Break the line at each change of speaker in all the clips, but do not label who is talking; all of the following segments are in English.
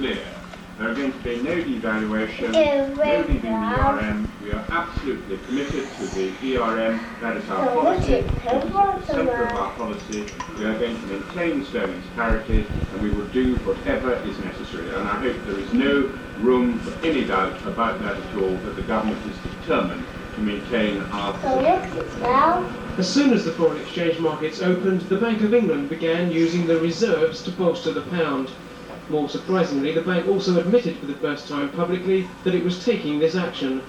clear. There are going to be no devaluation, no leaving the ERM. We are absolutely committed to the ERM. That is our policy. It is at the centre of our policy. We are going to maintain sterling's parity, and we will do whatever is necessary. And I hope there is no room for any doubt about that at all, that the government is determined to maintain our position.
As soon as the foreign exchange markets opened, the Bank of England began using the reserves to bolster the pound. More surprisingly, the bank also admitted for the first time publicly that it was taking this action.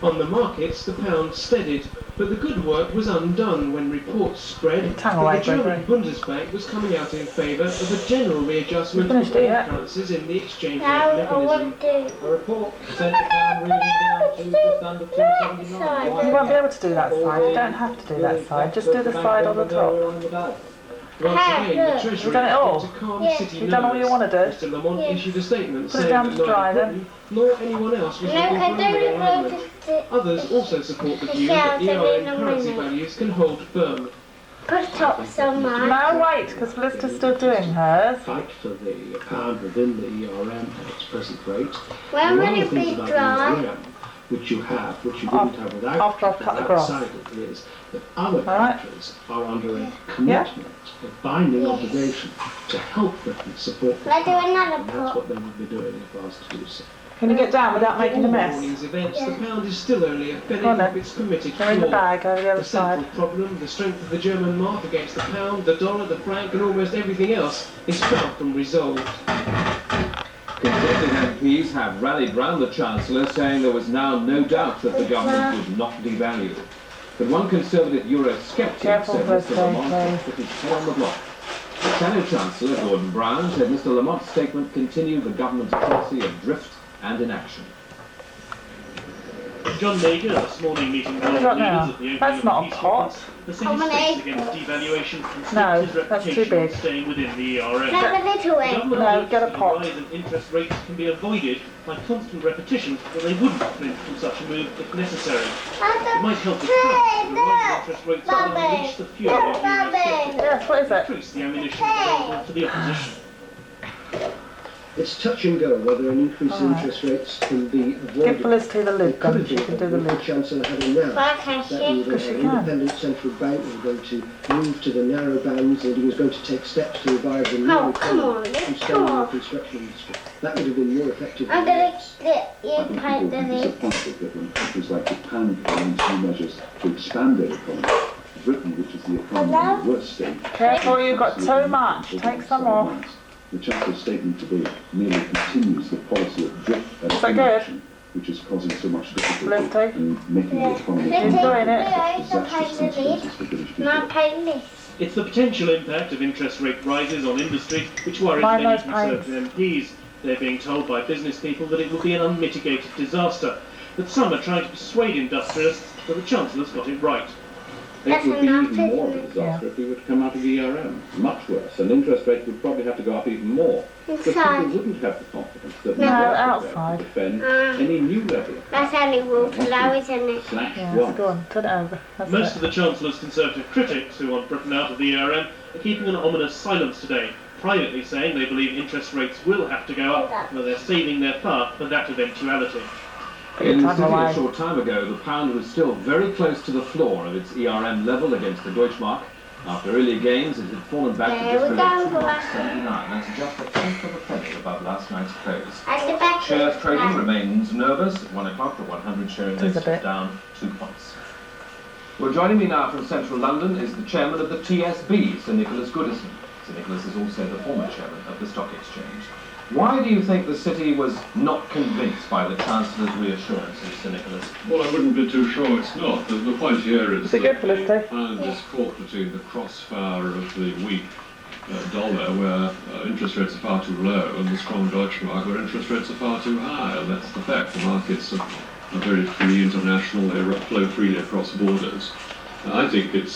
On the markets, the pound steadied, but the good work was undone when reports spread that the German Bundesbank was coming out in favour of a general readjustment of all currencies in the exchange rate mechanism.
A report sent the pound reading down to just under 279.
You won't be able to do that side. You don't have to do that side. Just do the side on the top.
Once again, the Treasury
You've done it all.
kept a calm city
You've done all you want to do.
Mr Lamont issued a statement
Put it
saying
down
that
to dry
neither
then.
Britain nor anyone else was looking for a realignment. Others also support the view that ERM currency values can hold firm.
Put up so much.
No, wait, because Felicity's still doing hers.
Fight for the pound within the ERM at its present rate.
When
One
will
of the
it
things
be
about
dry?
the ERM, which you have, which you didn't have without
After I've cut the grass.
outside it, is that other
Alright.
countries are under a commitment, a binding obligation to help Britain support the
Let's do
pound.
another
And that's
pot.
what they would be doing if asked to do so.
Can you get down without making a
All
mess?
morning's events, the pound is still only a penny
Go on then.
off its permitted
They're in the
floor.
bag over the other
The central
side.
problem, the strength of the German mark against the pound, the dollar, the franc and almost everything else is far from resolved.
Conservative MPs have rallied round the Chancellor, saying there was now no doubt that the government would not devalue. But one Conservative Eurosceptic
Careful,
said
Chris,
Mr Lamont
please.
had put his head on the block. The Shadow Chancellor, Gordon Brown, said Mr Lamont's statement continued the government's policy of drift and inaction.
John Major, this morning meeting
What have you got now?
leaders at the opening
That's
of
not
the
a
peace
pot.
conference, the city's case against devaluation and
No,
his
that's too
reputation
big.
of staying within the ERM.
Have a little one.
Government
No,
hopes
get a
that the
pot.
rise in interest rates can be avoided by constant repetition that they wouldn't flinch from such a move if necessary. It might help the trust that the rise in interest rates will unleash the fury of Eurosceptics
Yes, what is
and
it?
increase the ammunition available to the opposition.
It's touch and go whether an increase in interest rates can be avoided.
Give Felicity the lid,
It could
then
have
she
been
can do the
with the
lid.
Chancellor having now.
Why can't
That
she?
we were
Because she
an
can.
independent central bank, we were going to move to the narrow bands, and he was going to take steps to revive the new
Oh, come on,
economy
let's
and stay
go
in the
on.
construction industry. That would have been more effective.
I'm
than
gonna let you paint the lid.
Disappointed that when countries like Japan implement new measures to expand their economy, Britain, which is the economy in the worst state,
Careful, you've got too much. Take some off.
the Chancellor's statement today merely continues the policy of drift and
Is that good?
inaction, which is causing so much difficulty
Felicity?
and making the economy
Let's
enjoying it.
disastrous consequences for British people.
Now paint this.
It's the potential impact of interest rate rises on industry which worries
Mind
many
those
Conservative MPs. They're being told by business people that it will be an unmitigated disaster, but some are trying to persuade industrialists that the Chancellor's got it right.
That's
It would be
enough,
even more of a
isn't it?
disaster if we were to come out of the ERM. Much worse, and interest rates would probably have to go up even more. Because people
Inside.
wouldn't have the confidence that
No,
we were prepared
outside.
to defend any new levy.
That's only waterlow, isn't it?
Slash
Yeah,
one.
go on, turn it over. That's
Most
it.
of the Chancellor's Conservative critics who want Britain out of the ERM are keeping an ominous silence today, privately saying they believe interest rates will have to go up, but they're saving their part for that eventuality.
In the
Time
city
away.
a short time ago, the pound was still very close to the floor of its ERM level against the Deutschmark. After early gains, it had fallen back to
There
just
we
over
go.
2.79. That's just a tenth of a penny above last night's close.
At the back.
Shares trading remains nervous. At 1 o'clock, the 100 share index
Just a bit.
is down 2 points. Well, joining me now from central London is the chairman of the TSB, Sir Nicholas Goodison. Sir Nicholas is also the former chairman of the Stock Exchange. Why do you think the city was not convinced by the Chancellor's reassurances, Sir Nicholas?
Well, I wouldn't be too sure it's not. The point here is
Is it good,
that the
Felicity?
pound is caught between the crossfire of the weak dollar, where interest rates are far too low, and the strong Deutschmark, where interest rates are far too high. And that's the fact. The markets are very free, international, they flow freely across borders. I think it's